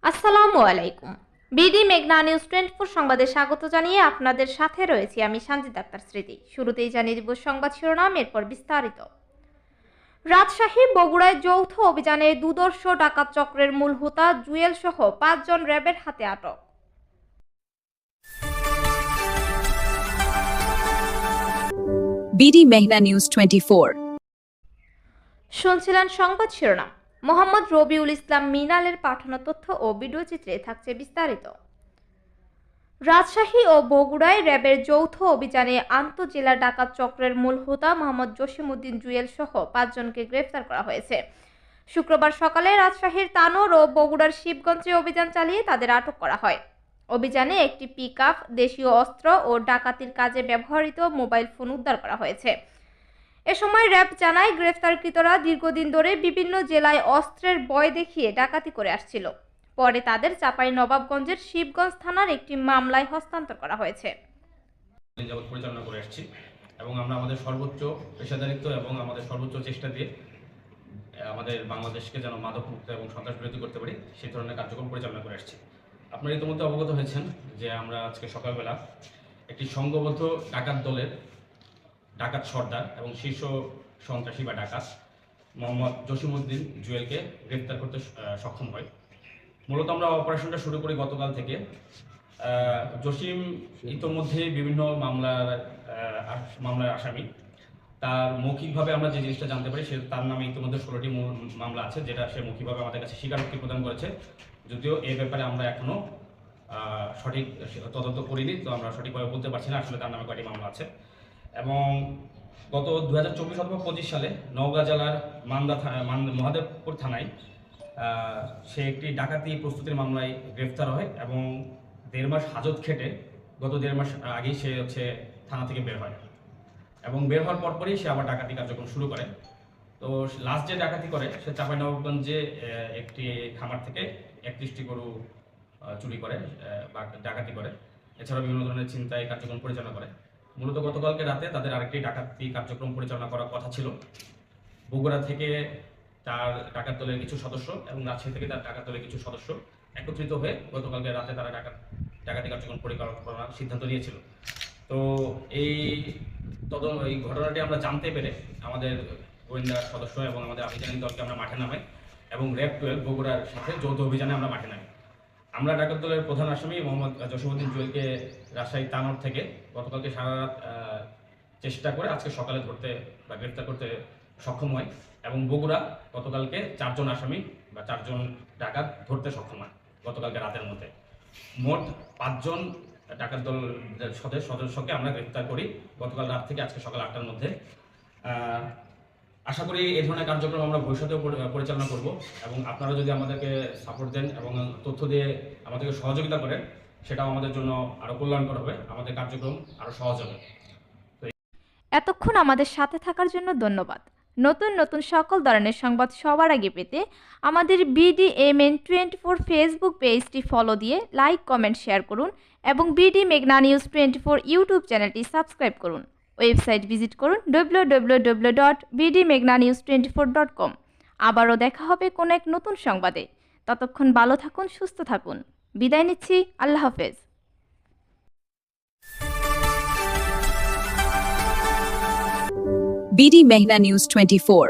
আসসালামু আলাইকুম। বিডি মেঘনা নিউজ 24 সংবাদে স্বাগত জানিয়ে আপনাদের সাথে রয়েছি আমি সানজিদ আক্তার স্মৃতি। শুরুতেই জানিয়ে দিব সংবাদ শিরোনাম, এরপর বিস্তারিত। রাজশাহী বগুড়ায় যৌথ অভিযানে দুর্ধর্ষ ডাকাত চক্রের মূল হোতা জুয়েল সহ 5 জন র্যাবের হাতে আটক। বিডি মেঘনা নিউজ 24। শুনছিলেন সংবাদ শিরোনাম। মোহাম্মদ রবিউল ইসলাম মিনালের পাঠানো তথ্য ও ভিডিও চিত্রে থাকছে বিস্তারিত। রাজশাহী ও বগুড়ায় র্যাবের যৌথ অভিযানে আন্তঃজেলা ডাকাত চক্রের মূল হোতা মোহাম্মদ জসিমউদ্দিন জুয়েল সহ 5 জনকে গ্রেফতার করা হয়েছে। শুক্রবার সকালে রাজশাহীর তানোর ও বগুড়ার শিবগঞ্জে অভিযান চালিয়ে তাদের আটক করা হয়। অভিযানে একটি পিকআপ, দেশীয় অস্ত্র ও ডাকাতির কাজে ব্যবহৃত মোবাইল ফোন উদ্ধার করা হয়েছে। এ সময় র্যাব জানায়, গ্রেফতারকৃতরা দীর্ঘদিন ধরে বিভিন্ন জেলায় অস্ত্রের ভয় দেখিয়ে ডাকাতি করে আসছিল। পরে তাদের চাঁপাইনবাবগঞ্জের শিবগঞ্জ থানার একটি মামলায় হস্তান্তর করা হয়েছে। পরিচালনা করে আসছি এবং আমরা আমাদের সর্বোচ্চ পেশাদারিত্ব এবং আমাদের সর্বোচ্চ চেষ্টা দিয়ে আমাদের বাংলাদেশকে যেন মাদকমুক্ত এবং সন্ত্রাস বিরোধী করতে পারি সেই ধরনের কার্যক্রম পরিচালনা করে আসছি। আপনারা ইতিমধ্যে অবগত হয়েছেন যে আমরা আজকে সকালবেলা একটি সংঘবদ্ধ ডাকাত দলের ডাকাত সর্দার এবং শীর্ষ সন্ত্রাসী বা ডাকাত মোহাম্মদ জসিমউদ্দিন জুয়েলকে গ্রেফতার করতে সক্ষম হয়। মূলত আমরা অপারেশনটা শুরু করি গতকাল থেকে। জসিম ইতোমধ্যে বিভিন্ন মামলার আসামি। তার মৌখিকভাবে আমরা যে জিনিসটা জানতে পারি, সে তার নামে ইতিমধ্যে 16টি মামলা আছে, যেটা সে মৌখিকভাবে আমাদের কাছে স্বীকারোক্তি প্রদান করেছে। যদিও এই ব্যাপারে আমরা এখনও সঠিক তদন্ত করিনি, তো আমরা সঠিকভাবে বলতে পারছি না আসলে তার নামে কয়টি মামলা আছে। এবং গত 2024 অথবা 25 সালে নওগাঁ জেলার মহাদেবপুর থানায় সে একটি ডাকাতি প্রস্তুতির মামলায় গ্রেফতার হয় এবং 1.5 মাস হাজত খেটে গত 1.5 মাস আগেই সে থানা থেকে বের হয় এবং বের হওয়ার পরপরই সে আবার ডাকাতি কার্যক্রম শুরু করে। তো লাস্ট যে ডাকাতি করে, সে চাঁপাইনবাবগঞ্জে একটি খামার থেকে 31টি গরু চুরি করে বা ডাকাতি করে। এছাড়াও বিভিন্ন ধরনের ছিনতাই কার্যক্রম পরিচালনা করে। মূলত গতকালকে রাতে তাদের আরেকটি ডাকাতি কার্যক্রম পরিচালনা করার কথা ছিল। বগুড়া থেকে তার ডাকাত দলের কিছু সদস্য এবং রাজশাহী থেকে তার ডাকাত দলের কিছু সদস্য একত্রিত হয়ে গতকালকে রাতে তারা ডাকাতি কার্যক্রম পরিচালনা করার সিদ্ধান্ত নিয়েছিল। তো এই ঘটনাটি আমরা জানতে পেরে আমাদের গোয়েন্দা সদস্য এবং আমাদের আভিযানিক দলকে আমরা মাঠে নামাই এবং র্যাব 12 বগুড়ার সাথে যৌথ অভিযানে আমরা মাঠে নামি। আমরা ডাকাত দলের প্রধান আসামি মোহাম্মদ জসিমউদ্দিন জুয়েলকে রাজশাহী তানোর থেকে গতকালকে সারা রাত চেষ্টা করে আজকে সকালে ধরতে বা গ্রেফতার করতে সক্ষম হয় এবং বগুড়া গতকালকে 4 জন আসামি বা 4 জন ডাকাত ধরতে সক্ষম হয় গতকালকে রাতের মধ্যে। মোট 5 জন ডাকাত দল সদস্যকে আমরা গ্রেফতার করি গতকাল রাত থেকে আজকে সকাল 8টার মধ্যে। আশা করি এই ধরনের কার্যক্রম আমরা ভবিষ্যতেও পরিচালনা করব এবং আপনারা যদি আমাদেরকে সাপোর্ট দেন এবং তথ্য দিয়ে আমাদেরকে সহযোগিতা করেন, সেটাও আমাদের জন্য আরও কল্যাণকর হবে, আমাদের কার্যক্রম আরও সহজ হবে। এতক্ষণ আমাদের সাথে থাকার জন্য ধন্যবাদ। নতুন নতুন সকল ধরনের সংবাদ সবার আগে পেতে আমাদের BDMN 24 ফেসবুক পেজটি ফলো দিয়ে লাইক, কমেন্ট, শেয়ার করুন এবং বিডি মেঘনা নিউজ 24 ইউটিউব চ্যানেলটি সাবস্ক্রাইব করুন। ওয়েবসাইট ভিজিট করুন www.bdmeghnanews24.com। আবারও দেখা হবে কোনো এক নতুন সংবাদে। ততক্ষণ ভালো থাকুন, সুস্থ থাকুন। বিদায় নিচ্ছি, আল্লাহ হাফেজ। বিডি মেঘনা নিউজ 24।